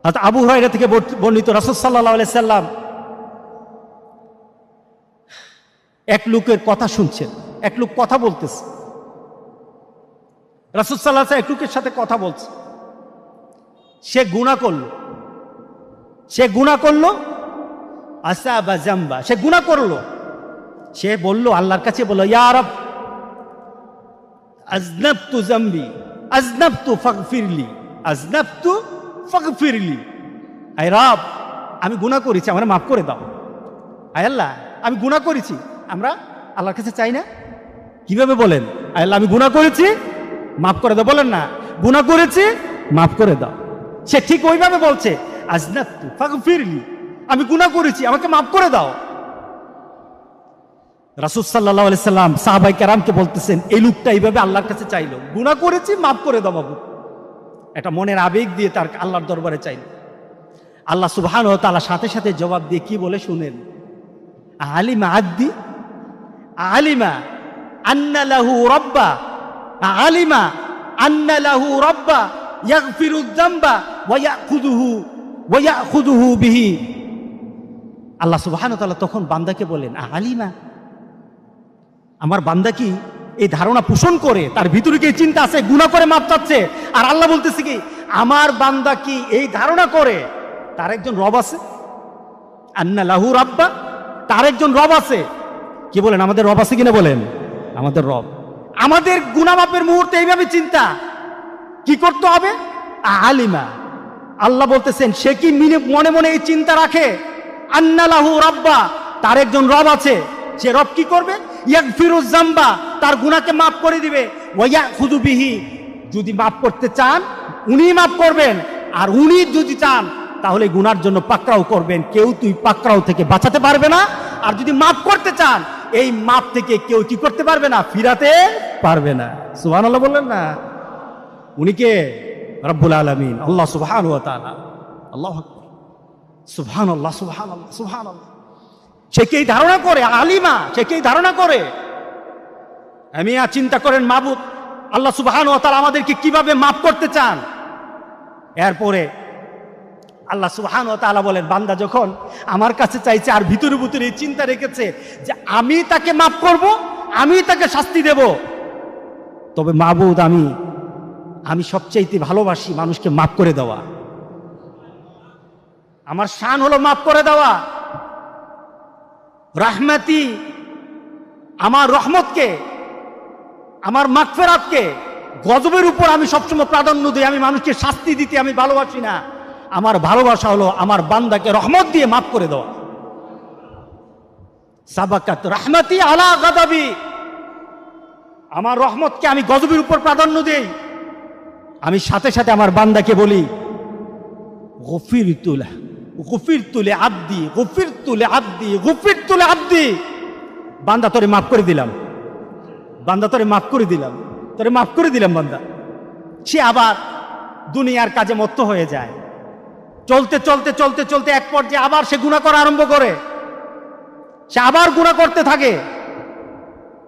হযরত আবু হুরায়রা থেকে বর্ণিত, রাসূল সাল্লাল্লাহু আলাইহি সাল্লাম এক লোকের কথা শুনছেন। এক লোক কথা বলতেছে, রাসূল সাল্লাল্লাহু আলাইহি এক লোকের সাথে কথা বলছে। সে গুনাহ করলো, আসাবা জামবা, সে গুনাহ করলো। সে বলল, আল্লাহর কাছে বলল, ইয়া রব আযনাবতু জামবি আযনাবতু ফাগফিরলি আযনাবতু ফাগফিরলি। আয় রব, আমি গুনাহ করেছি, আমারে মাফ করে দাও। আয় আল্লাহ, আমি গুনাহ করেছি। আমরা আল্লাহর কাছে চাই না? কিভাবে বলেন? আয় আল্লাহ, আমি গুনাহ করেছি, মাফ করে দাও। বলেন না, গুনাহ করেছি, মাফ করে দাও। সে ঠিক ওইভাবে বলছে, আযনাবতু ফাগফিরলি, আমি গুনাহ করেছি, আমাকে মাফ করে দাও। রাসূল সাল্লাল্লাহু আলাইহি সাল্লাম সাহাবায়ে কেরামকে বলতেছেন, এই লোকটা এইভাবে আল্লাহর কাছে চাইলো, গুনাহ করেছি, মাফ করে দাও বাবু। একটা মনের আবেগ দিয়ে তার আল্লাহর দরবারে চাইল। আল্লাহ সুবহানাহু ওয়া তাআলা সাথে সাথে জবাব দিয়ে কি বলে শুনেন, আলিমা আদ্দি আলিমা আন্না লাহু রাব্বা আলিমা আন্না লাহু রাব্বা ইয়াগফিরু যামবা ওয়া ইয়াখুযুহু বিহি। আল্লাহ সুবহানাহু ওয়া তাআলা তখন বান্দাকে বলেন, আলিমা, আমার বান্দা কি এই ধারণা পোষণ করে, তার ভিতরে কি চিন্তা আছে গুনাহ করে মাপ চাচ্ছে? আর আল্লাহ বলতেছে কি, আমার বান্দা কি এই ধারণা করে তার একজন রব আছে? আন্না লাহু রাব্বা, তার একজন রব আছে। কি বলেন, আমাদের রব আছে কিনা বলেন? আমাদের রব। আমাদের গুনাহ মাপের মুহূর্তে এইভাবে চিন্তা কি করতে হবে? আলিমা, আল্লাহ বলতেছেন, সে কি মনে মনে এই চিন্তা রাখে, আন্না লাহু রাব্বা, তার একজন রব আছে। সে রব কি করবে? ইয়াগফিরু যামবা, তার গুনাহকে মাফ করে দিবে। ওয়া ইয়াখুযু বিহি, যদি মাফ করতে চান উনি মাফ করবেন, আর উনি যদি চান তাহলে গুনার জন্য পাকড়াও করবেন। কেউ তুই পাকড়াও থেকে বাঁচাতে পারবে না। আর যদি মাফ করতে চান, এই মাফ থেকে কেউ কি করতে পারবে না, ফিরাতে পারবে না। সুবহানাল্লাহ বললেন না? উনি কে? রব্বুল আলামিন, আল্লাহ সুবহানাহু ওয়া তাআলা। আল্লাহু আকবার, সুবহানাল্লাহ, সুবহানাল্লাহ, সুবহানাল্লাহ। সে কি ধারণা করে? আলিমা, সে কি ধারণা করে? আমি চিন্তা করেন, মাবুদ আল্লাহ সুবহানাহু ওয়া তাআলা আমাদেরকে কিভাবে মাফ করতে চান। এরপরে আল্লাহ সুবহানাহু ওয়া তাআলা বলেন, বান্দা যখন আমার কাছে চাইছে আর ভিতরে ভিতরে এই চিন্তা রেখেছে যে আমি তাকে মাফ করব, আমি তাকে শাস্তি দেব, তবে মাবুদ আমি সবচাইতে ভালোবাসি মানুষকে মাফ করে দেওয়া। আমার শান হলো মাফ করে দেওয়া। রাহমাতি, আমার রহমতকে, আমার মাগফিরাতকে গজবের উপর আমি সবসময় প্রাধান্য দিই। আমি মানুষকে শাস্তি দিতে আমি ভালোবাসি না। আমার ভালোবাসা হলো আমার বান্দাকে রহমত দিয়ে মাফ করে দেওয়া। সাবাকাত রাহমাতি আলা গাদাবি, আমার রহমতকে আমি গজবের উপর প্রাধান্য দেই। আমি সাথে সাথে আমার বান্দাকে বলি, গফিরতু লাহু গফিরতু লিআবদি গফিরতু লিআবদি গফিরতু লিআবদি। বান্দা তোরে মাফ করে দিলাম, বান্দা তোরে মাফ করে দিলাম, তোরে মাফ করে দিলাম বান্দা। সে আবার দুনিয়ার কাজে মত্ত হয়ে যায়। চলতে চলতে চলতে চলতে এক পর্যায়ে আবার সে গুনাহ করা আরম্ভ করে। সে আবার গুনাহ করতে থাকে।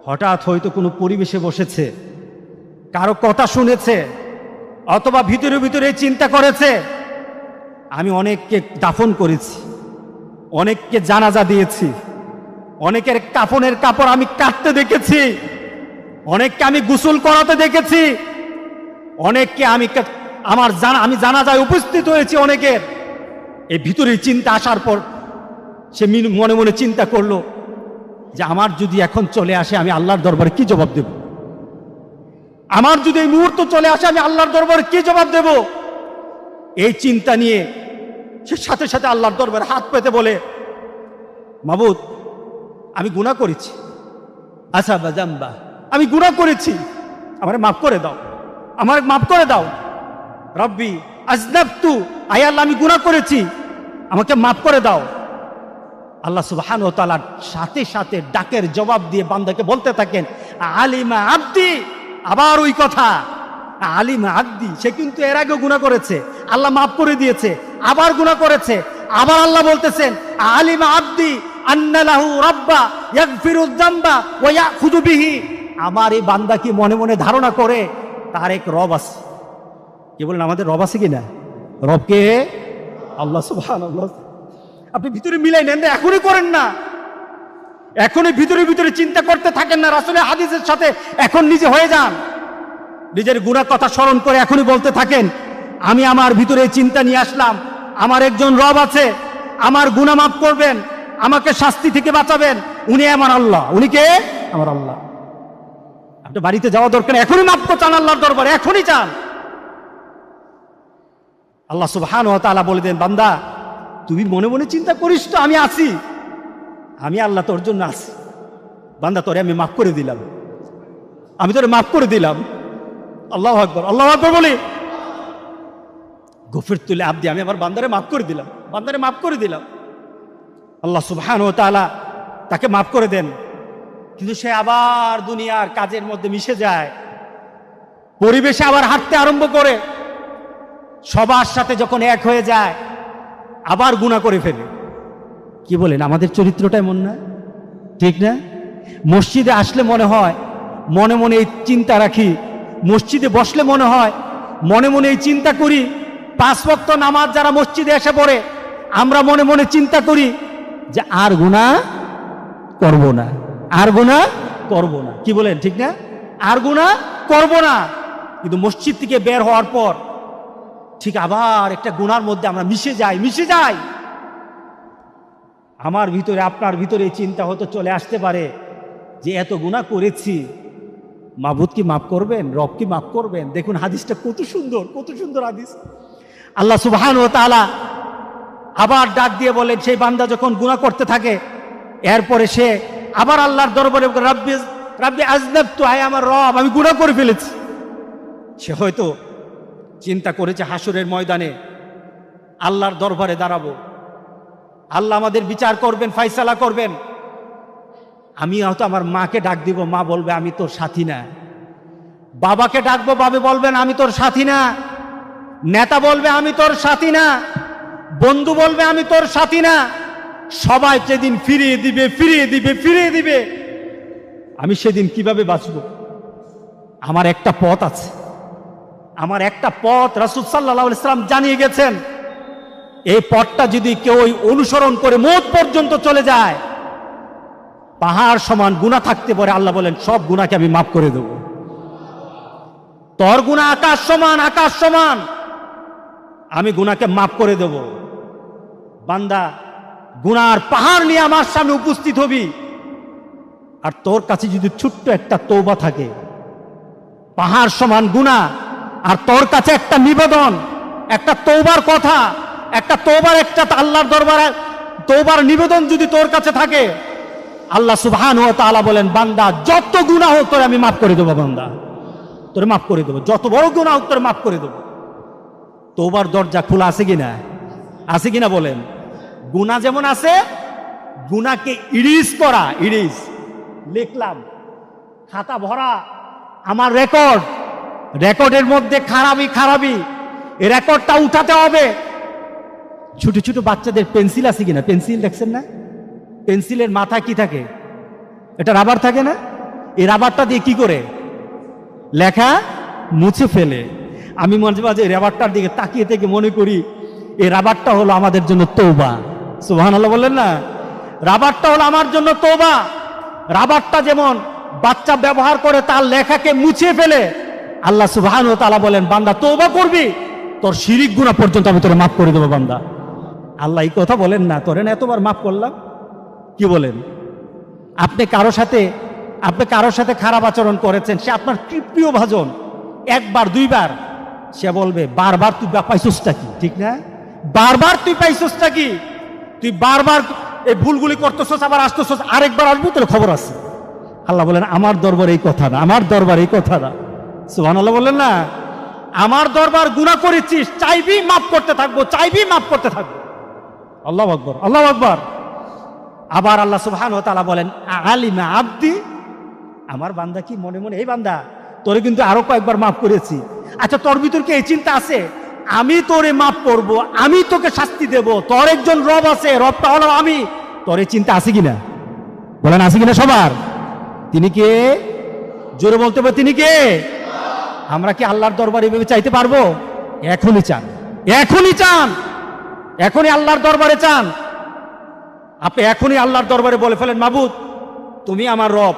হঠাৎ হয়তো কোনো পরিবেশে বসেছে, কারো কথা শুনেছে, অথবা ভিতরে ভিতরে চিন্তা করেছে, আমি অনেককে দাফন করেছি, অনেককে জানাজা দিয়েছি, অনেকের কাফনের কাপড় আমি কাটতে দেখেছি, অনেককে আমি গোসল করাতে দেখেছি, অনেককে আমি জানাজায় উপস্থিত হয়েছি অনেকের। এই ভিতরে চিন্তা আসার পর সে মনে মনে চিন্তা করলো যে আমার যদি এখন চলে আসে আমি আল্লাহর দরবারে কি জবাব দেব? আমার যদি এই মুহূর্ত চলে আসে আমি আল্লাহর দরবারে কি জবাব দেব? এই চিন্তা নিয়ে সে সাথে সাথে আল্লাহর দরবারে হাত পেতে বলে, মাবুদ আমি গুনাহ করেছি, আচ্ছা বাজাম্বা, আমি গুনাহ করেছি, আমারে মাফ করে দাও, আমারে মাফ করে দাও। রব্বি আযনাবতু, আয় আল্লাহ আমি গুনাহ করেছি, আমাকে মাফ করে দাও। আল্লাহ সুবহানাহু ওয়া তাআলা সাথে সাথে ডাকের জবাব দিয়ে বান্দাকে বলতে থাকেন, আলিমা আব্দি। আবার ওই কথা, আলিমা আব্দি। সে কিন্তু এর আগে গুনাহ করেছে, আল্লাহ মাফ করে দিয়েছে, আবার গুনাহ করেছে। আবার আল্লাহ বলতেছেন, আলিমা আব্দি আন্না লাহু রাব্বা ইয়াগফিরু যামবা ওয়া ইয়াখুযু বিহি। আমার এই বান্দা কি মনে মনে ধারণা করে তার এক রব আছে? কি বলেন, আমাদের রব আছে কিনা? রবকে আল্লাহ সুবহানাল্লাহ। আপনি ভিতরে মিলাই নেন না, এখনই করেন না, এখনই ভিতরে ভিতরে চিন্তা করতে থাকেন না, রাসূলের হাদিসের সাথে এখন নিজে হয়ে যান। নিজের গুনাহ কথা স্মরণ করে এখনই বলতে থাকেন, আমি আমার ভিতরে চিন্তা নিয়ে আসলাম, আমার একজন রব আছে, আমার গুনাহ মাফ করবেন, আমাকে শাস্তি থেকে বাঁচাবেন, উনি আমার আল্লাহ। উনি কে? আমার আল্লাহ। আপনি বাড়িতে যাওয়া দরকার, এখনই মাফ চান আল্লাহর দরবারে, এখনই চান। আল্লাহ সুবহানাহু ওয়া তাআলা বলে দেন, বান্দা তুই মনে মনে চিন্তা করিস তো আমি আছি, আমি আল্লাহ তোর জন্য আছি। বান্দা তোরে আমি মাফ করে দিলাম, আমি তোরে মাফ করে দিলাম। আল্লাহু আকবার, আল্লাহু আকবার বলি। গফিরতু লিআবদি, আমি আমার বান্দারে মাফ করে দিলাম, বান্দারে মাফ করে দিলাম। আল্লাহ সুবহানাহু ওয়া তাআলা তাকে মাফ করে দেন, কিন্তু সে আবার দুনিয়ার কাজের মধ্যে মিশে যায়, পরিবেশে আবার হাঁটতে আরম্ভ করে, সবার সাথে যখন এক হয়ে যায় আবার গুনাহ করে ফেলে। কি বলেন, আমাদের চরিত্রটা এমন না? ঠিক না? মসজিদে আসলে মনে হয় মনে মনে এই চিন্তা রাখি, মসজিদে বসলে মনে হয় মনে মনে এই চিন্তা করি, 5 ওয়াক্ত নামাজ যারা মসজিদে এসে পড়ে আমরা মনে মনে চিন্তা করি যে আর গুনাহ করব না, আর গুনাহ করব না। কি বলেন, ঠিক না? আর গুনাহ করব না। কিন্তু মসজিদ থেকে বের হওয়ার পর ঠিক আবার একটা গুনার মধ্যে আমরা মিশে যাই। আমার ভিতরে আপনার ভিতরে এই চিন্তা হয়তো চলে আসতে পারে যে এত গুনাহ করেছি, মাবুদ কি মাফ করবেন, রব কি মাফ করবেন? দেখুন হাদিসটা কত সুন্দর, কত সুন্দর হাদিস। আল্লাহ সুবহানাহু ওয়া তাআলা আবার ডাক দিয়ে বলেন, সেই বান্দা যখন গুনাহ করতে থাকে এরপরে সে আবার আল্লাহর দরবারে রাব্বি আযনাবতু, আয় আমার রব আমি গুনাহ করে ফেলেছি। সে হয়তো চিন্তা করেছে হাসরের ময়দানে আল্লাহর দরবারে দাঁড়াবো, আল্লাহ আমাদের বিচার করবেন, ফয়সালা করবেন। আমি হয়তো আমার মাকে ডাক দিব, মা বলবে আমি তোর সাথী না। বাবাকে ডাকবো, বাবা বলবেন আমি তোর সাথী না। নেতা বলবে আমি তোর সাথী না। বন্ধু বলবে আমি তোর সাথী না। সবাই সেদিন ফিরিয়ে দিবে। আমি সেদিন কিভাবে বাঁচব? আমার একটা পথ আছে, আমার একটা পথ রাসূল সাল্লাল্লাহু আলাইহি ওয়াসাল্লাম জানিয়ে গেছেন। এই পথটা যদি কেউ অনুসরণ করে মওত পর্যন্ত চলে যায়, পাহাড় সমান গুনাহ থাকতে পারে, আল্লাহ বলেন সব গুনাহকে আমি মাফ করে দেব। তোর গুনাহ আকাশ সমান, আমি গুনাহকে মাফ করে দেব। বান্দা গুনার পাহাড় নিয়ে আমার সামনে উপস্থিত হবি, আর তোর কাছে যদি ছোট্ট একটা তওবা থাকে, পাহাড় সমান গুনাহ, আর তোর কাছে একটা নিবেদন, একটা তওবার কথা, একটা তওবার একটা আল্লাহর দরবারে তওবার নিবেদন যদি তোর কাছে থাকে, আল্লাহ সুবহানাহু ওয়া তাআলা বলেন বান্দা যত গুনাহ হোক তোরে আমি মাফ করে দেব, বান্দা তোরে মাফ করে দেব, যত বড় গুনাহ হোক তোরে মাফ করে দেব। তওবার দরজা খোলা আছে কিনা? আছে কিনা বলেন? গুনাহ যেমন আছে, গুনাহকে ইরিজ করা, ইরিজ লিখলাম খাতা ভরা আমার রেকর্ডের মধ্যে খারাপি এই রেকর্ডটা উঠাতে হবে। ছোট ছোট বাচ্চাদের পেন্সিল আছে কিনা? পেন্সিল দেখছেন না? পেন্সিলের মাথায় কি থাকে? এটা রাবার থাকে না? এই রাবারটা দিয়ে কি করে লেখা মুছে ফেলে। আমি মাঝে মাঝে রাবারটার দিকে তাকিয়ে থেকে মনে করি এই রাবারটা হলো আমাদের জন্য তওবা। সুবহানাল্লাহ বললেন না? রাবারটা হলো আমার জন্য তওবা। রাবারটা যেমন বাচ্চা ব্যবহার করে তার লেখাকে মুছে ফেলে, আল্লাহ সুবহানাহু ওয়া তাআলা বলেন বান্দা তওবা করবি, তোর শিরিক গুনাহ পর্যন্ত আমি তোরে মাফ করে দেবো। বান্দা আল্লাহ এই কথা বলেন না? তোরে না এতবার মাফ করলাম। কি বলেন? আপনি কারোর সাথে খারাপ আচরণ করেছেন, সে আপনার প্রিয় ভাজন, একবার দুইবার, সে বলবে বারবার তুই পাইছসটা কি? ঠিক না? বারবার তুই পাইছসটা কি? তুই বারবার এই ভুলগুলি করতেছস, আবার আসতেছস, আরেকবার আসবো তোর খবর আছে। আল্লাহ বলেন আমার দরবার এই কথা না, আমার দরবার এই কথা না। সুবহানাল্লাহ বললেন না? আমার দরবার গুনাহ করেছিস, চাইবি মাফ করতে থাকবো, চাইবি মাফ করতে থাকবো। আল্লাহু আকবার, আল্লাহু আকবার। আবার আল্লাহ সুবহানাহু ওয়া তাআলা বলেন আলিমা আব্দি, আমার বান্দা কি মনে মনে, এই বান্দা তোরে কিন্তু আরো কয়েকবার মাফ করেছি, আচ্ছা তোর ভিতর কি এই চিন্তা আছে আমি তোরে মাফ করব, আমি তোকে শাস্তি দেব, তোর একজন রব আছে, রবটা হলো আমি, তোর এই চিন্তা আছে কিনা? বলেন আছে কিনা সবার? তিনি কে? জোরে বলতে হবে তিনি কে? আমরা কি আল্লাহর দরবারে এভাবে চাইতে পারবো? এখনই চান, এখনই চান। এখনই আল্লাহর দরবারে চান, আপনি এখনই আল্লাহর দরবারে বলে ফেলেন, মাবুদ তুমি আমার রব,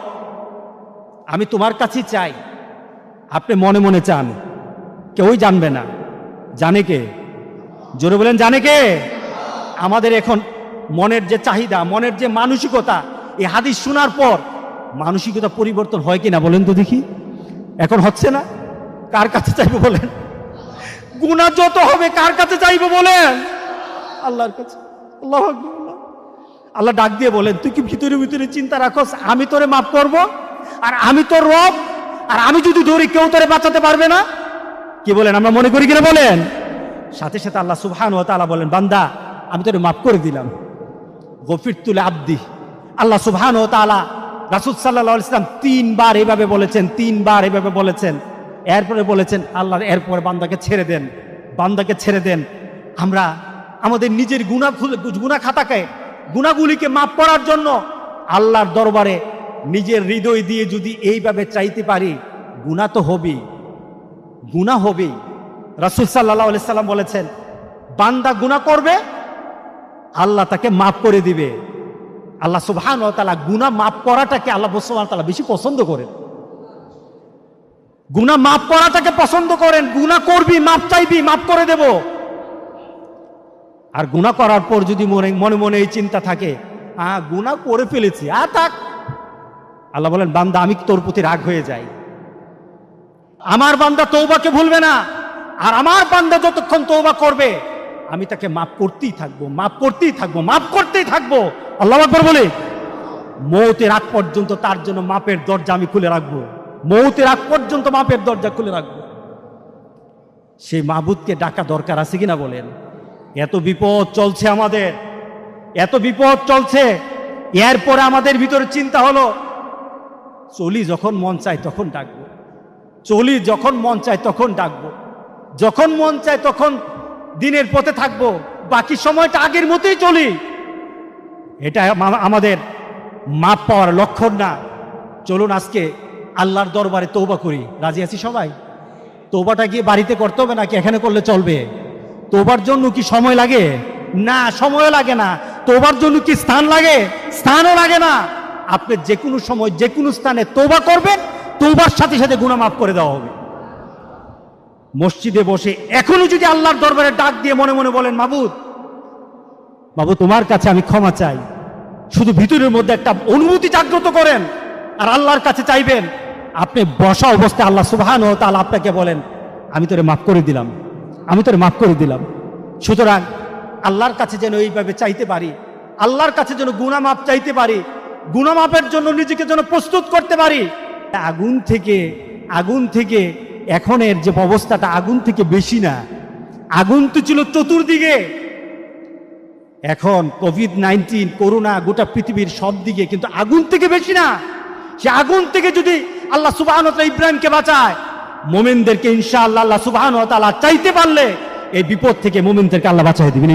আমি তোমার কাছেই চাই। আপনি মনে মনে চান, কেউই জানবে না। জানে কে? জোরে বলেন, জানে কে? আমাদের এখন মনের যে চাহিদা, মনের যে মানসিকতা, এই হাদিস শোনার পর মানসিকতা পরিবর্তন হয় কিনা বলেন তো দেখি। এখন হচ্ছে না? কার কাছে চাইবো বলেন? গুনাহ যত হবে কার কাছে চাইবো বলেন? আল্লাহর কাছে। আল্লাহু আকবার। আল্লাহ ডাক দিয়ে বলেন, তুই কি ভিতরে ভিতরে চিন্তা রাখোস আমি তোরে মাফ করব, আর আমি তোর রব, আর আমি যদি ধরি কেউ তোরে বাঁচাতে পারবে না? কি বলেন, আমরা মনে করি কিনা বলেন? সাথে সাথে আল্লাহ সুবহানাহু ওয়া তাআলা বলেন, বান্দা আমি তোরে মাফ করে দিলাম। গফিরতু লিআবদি। আল্লাহ সুবহানাহু ওয়া তাআলা রাসূল সাল্লাল্লাহু আলাইহি ওয়াসাল্লাম 3 বার এভাবে বলেছেন, 3 বার এভাবে বলেছেন। এরপরে বলেছেন, আল্লাহ এরপরে বান্দাকে ছেড়ে দেন, বান্দাকে ছেড়ে দেন। আমরা আমাদের নিজের গুনাহ খাতাকে, গুনাহগুলিকে মাফ করার জন্য আল্লাহর দরবারে নিজের হৃদয় দিয়ে যদি এইভাবে চাইতে পারি, গুনাহ তো হবেই, গুনাহ হবেই। রাসূল সাল্লাল্লাহু আলাইহি সাল্লাম বলেছেন, বান্দা গুনাহ করবে, আল্লাহ তাকে মাফ করে দিবে। আল্লাহ সুবহানাহু ওয়া তাআলা গুনাহ মাফ করাটাকে আল্লাহ সুবহানাহু ওয়া তাআলা বেশি পছন্দ করেন। গুনাহ মাফ করাটাকে পছন্দ করেন। গুনাহ করবি, মাফ চাইবি, মাফ করে দেব। আর গুনাহ করার পর যদি মনে মনে এই চিন্তা থাকে, গুনাহ করে ফেলেছি, থাক, আল্লাহ বলেন, বান্দা আমি তোর প্রতি রাগ হয়ে যাই। আমার বান্দা তওবাকে ভুলবে না, আর আমার বান্দা যতক্ষণ তওবা করবে আমি তাকে মাফ করতেই থাকবো, মাফ করতেই থাকবো, মাফ করতেই থাকবো। আল্লাহু আকবার বলে, মৌতের আগ পর্যন্ত তার জন্য মাপের দরজা আমি খুলে রাখবো, মৌতের আগ পর্যন্ত মাপের দরজা খুলে রাখবো। সেই মাবুদকে ডাকা দরকার আছে কিনা বলেন? এত বিপদ চলছে আমাদের, এত বিপদ চলছে, এরপরে আমাদের ভিতরে চিন্তা হলো, চলি যখন মন চায় তখন ডাকবো, চলি যখন মন চায় তখন ডাকবো, যখন মন চায় তখন দিনের পথে থাকবো, বাকি সময়টা আগের মতোই চলি। এটা আমাদের মাপ পাওয়ার লক্ষণ না। চলুন আজকে আল্লাহর দরবারে তওবা করি। রাজি আছি সবাই? তওবাটা কি বাড়িতে করতে হবে নাকি এখানে করলে চলবে? তওবার জন্য কি সময় লাগে? না, সময় লাগে না। তওবার জন্য কি স্থান লাগে? স্থানও লাগে না। আপনি যে কোনো সময় যে কোনো স্থানে তওবা করবেন, তওবার সাথে সাথে গুনাহ মাফ করে দেওয়া হবে। মসজিদে বসে এখনো যদি আল্লাহর দরবারে ডাক দিয়ে মনে মনে বলেন, মাবুদ, বাবু তোমার কাছে আমি ক্ষমা চাই, শুধু ভিতরের মধ্যে একটা অনুভূতি জাগ্রত করেন আর আল্লাহর কাছে চাইবেন। আপনি বসা অবস্থায় আল্লাহ সুবহানাহু ওয়া তাআলা আপনাকে বলেন, আমি তোরে মাফ করে দিলাম, আমি তোরে মাফ করে দিলাম। সুতরাং আল্লাহর কাছে যেন এইভাবে চাইতে পারি, আল্লাহর কাছে যেন গুনাহ মাফ চাইতে পারি, গুনাহ মাফের জন্য নিজেকে যেন প্রস্তুত করতে পারি। আগুন থেকে এখনের যে অবস্থাটা, আগুন থেকে বেশি না। আগুন তো ছিল চতুর্দিকে, এখন কোভিড-19 করোনা গোটা পৃথিবীর সব দিকে, কিন্তু আগুন থেকে বেশি না। সে আগুন থেকে যদি আল্লাহ সুবহানাহু ওয়া তাআলা ইব্রাহিমকে বাঁচায়, মুমিনদেরকে ইনশাআল্লাহ আল্লাহ সুবহানাহু ওয়া তাআলা চাইতে পারলে এই বিপদ থেকে মুমিনদেরকে আল্লাহ বাঁচায় দিবেন।